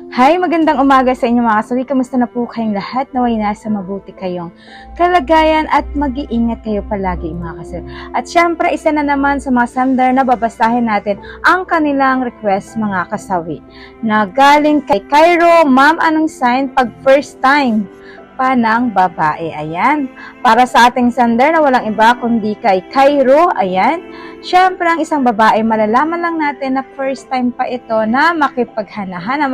Hi, magandang umaga sa inyo mga kasawi. Kamusta na po kayong lahat? Naway nasa mabuti kayong kalagayan at mag-iingat kayo palagi mga kasawi. At syempre, isa na naman sa mga sender na babasahin natin ang kanilang request mga kasawi. Na galing kay Cairo, Ma'am, anong sign pag first time pa ng babae? Ayan. Para sa ating sender na walang iba kundi kay Cairo, ayan. Siyempre, ang isang babae, malalaman lang natin na first time pa ito na makipaghana-hana.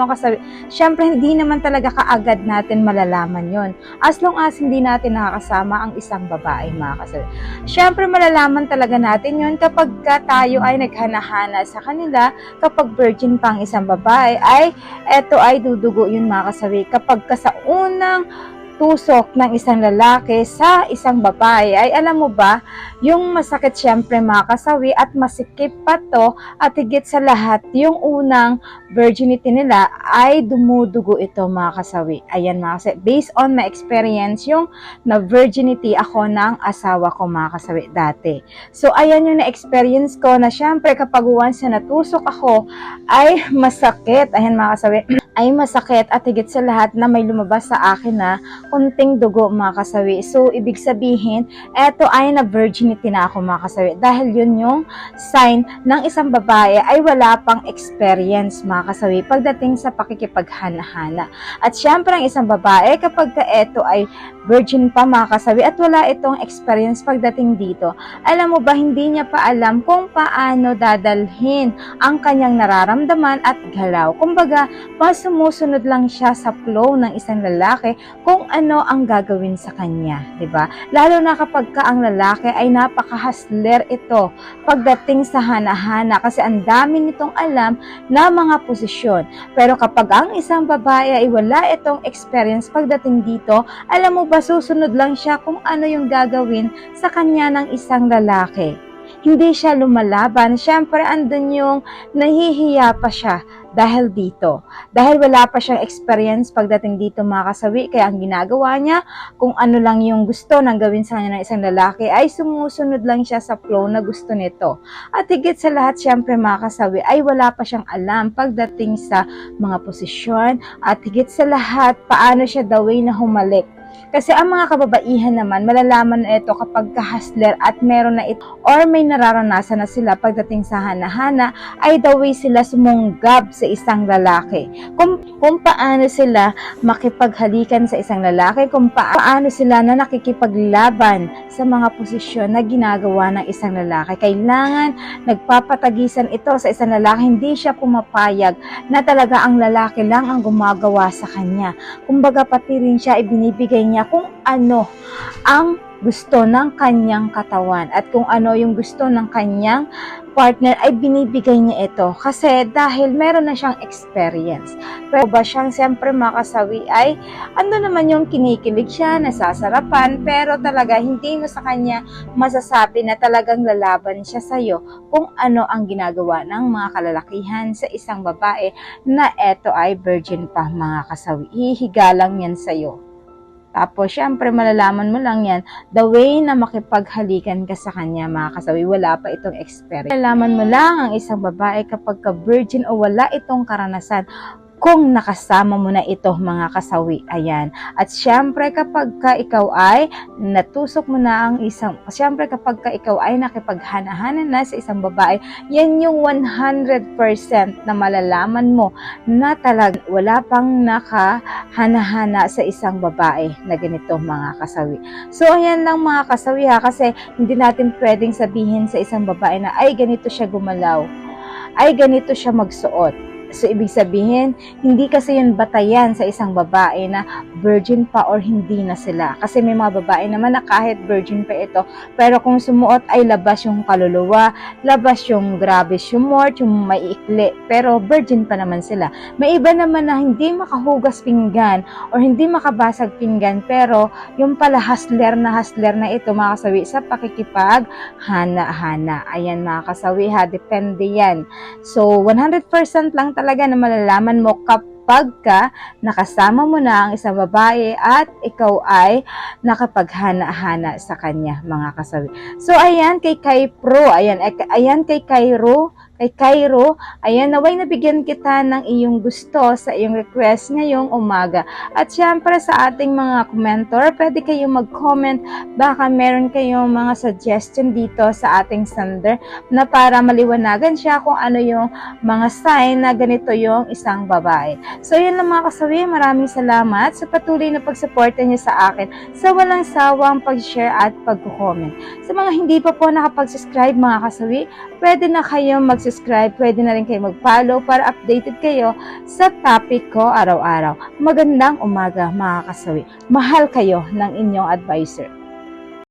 Siyempre, hindi naman talaga kaagad natin malalaman yon. As long as hindi natin nakakasama ang isang babae, mga kasabi. Siyempre, malalaman talaga natin yon kapag tayo ay naghana-hana sa kanila, kapag virgin pa ang isang babae, ay eto ay dudugo yun, mga kasabi. Kapag sa unang tusok ng isang lalaki sa isang babae, ay alam mo ba, yung masakit syempre mga kasawi at masikip pa to, at higit sa lahat, yung unang virginity nila ay dumudugo ito mga kasawi. Ayan mga kasawi, based on my experience, yung na virginity ako ng asawa ko mga kasawi dati. So ayan yung na-experience ko na syempre kapag once na natusok ako ay masakit. Ayan mga kasawi, ay masakit at higit sa lahat na may lumabas sa akin na kunting dugo mga kasawi. So, ibig sabihin, eto ay na virginity na ako mga kasawi. Dahil yun yung sign ng isang babae ay wala pang experience mga kasawi pagdating sa pakikipaghana-hana. At syempre, ang isang babae kapag eto ay virgin pa mga kasawi at wala itong experience pagdating dito, alam mo ba, hindi niya pa alam kung paano dadalhin ang kanyang nararamdaman at galaw. Kumbaga, sumusunod lang siya sa flow ng isang lalaki kung ano ang gagawin sa kanya, 'di ba? Lalo na kapag ang lalaki ay napaka-hustler ito pagdating sa hana-hana kasi ang dami nitong alam na mga posisyon. Pero kapag ang isang babae ay wala itong experience pagdating dito, alam mo ba, susunod lang siya kung ano yung gagawin sa kanya ng isang lalaki. Hindi siya lumalaban. Siyempre, andun yung nahihiya pa siya dahil dito. Dahil wala pa siyang experience pagdating dito mga kasawi, kaya ang ginagawa niya, kung ano lang yung gusto nang gawin sa kanya ng isang lalaki, ay sumusunod lang siya sa flow na gusto nito. At higit sa lahat, siyempre mga kasawi, ay wala pa siyang alam pagdating sa mga posisyon, at higit sa lahat, paano siya the way na humalik. Kasi ang mga kababaihan naman, malalaman na ito kapag ka-hustler at meron na ito or may nararanasan na sila pagdating sa hana-hana, ay the way sila sumunggab sa isang lalaki. Kung paano sila makipaghalikan sa isang lalaki, kung paano sila na nakikipaglaban sa mga posisyon na ginagawa ng isang lalaki. Kailangan nagpapatagisan ito sa isang lalaki, hindi siya pumapayag na talaga ang lalaki lang ang gumagawa sa kanya. Kumbaga pati rin siya ibinibigay niya kung ano ang gusto ng kanyang katawan at kung ano yung gusto ng kanyang partner ay binibigay niya ito kasi dahil meron na siyang experience. Pero ba siyang siyempre makasawi ay ano naman yung kinikilig siya, nasasarapan, pero talaga hindi mo sa kanya masasabi na talagang lalaban siya sa'yo kung ano ang ginagawa ng mga kalalakihan sa isang babae na eto ay virgin pa mga kasawi. Hihiga lang yan sa'yo. Tapos, syempre, malalaman mo lang yan the way na makipaghalikan ka sa kanya, mga kasawi. Wala pa itong experience. Malalaman mo lang ang isang babae kapag ka-virgin o wala itong karanasan kung nakasama mo na ito mga kasawi. Ayan. At syempre kapag ikaw ay natusok mo na ang isang, syempre kapag ikaw ay nakipaghana-hana na sa isang babae, yan yung 100% na malalaman mo na talaga wala pang nakahana-hana sa isang babae na ganito mga kasawi. So ayan lang mga kasawi ha, kasi hindi natin pwedeng sabihin sa isang babae na ay ganito siya gumalaw, ay ganito siya magsuot. So, ibig sabihin, hindi kasi yun batayan sa isang babae na virgin pa or hindi na sila. Kasi may mga babae naman na kahit virgin pa ito, pero kung sumuot ay labas yung kaluluwa, labas yung grabe sumort, yung maiikli, pero virgin pa naman sila. May iba naman na hindi makahugas pinggan or hindi makabasag pinggan, pero yung pala hustler na ito mga kasawi sa pakikipag hana-hana. Ayan mga kasawi ha, depende yan. So, 100% lang talaga na malalaman mo kapag nakasama mo na ang isang babae at ikaw ay nakapaghana-hana sa kanya mga kasawi. So ayan kay Cairo, ayan kay Cairo, kay Cairo. Ayan, naway nabigyan kita ng iyong gusto sa iyong request ngayong umaga. At syempre sa ating mga commentor, pwede kayong mag-comment, baka meron kayong mga suggestion dito sa ating sender na para maliwanagan siya kung ano yung mga sign na ganito yung isang babae. So yun lang mga kasawi, maraming salamat sa patuloy na pagsuporta niyo sa akin sa walang sawang pag-share at pag-comment. Sa mga hindi pa po nakapag-subscribe mga kasawi, pwede na kayong mag-subscribe, pwede na rin kayo mag-follow para updated kayo sa topic ko araw-araw. Magandang umaga mga kasawi. Mahal kayo ng inyong advisor.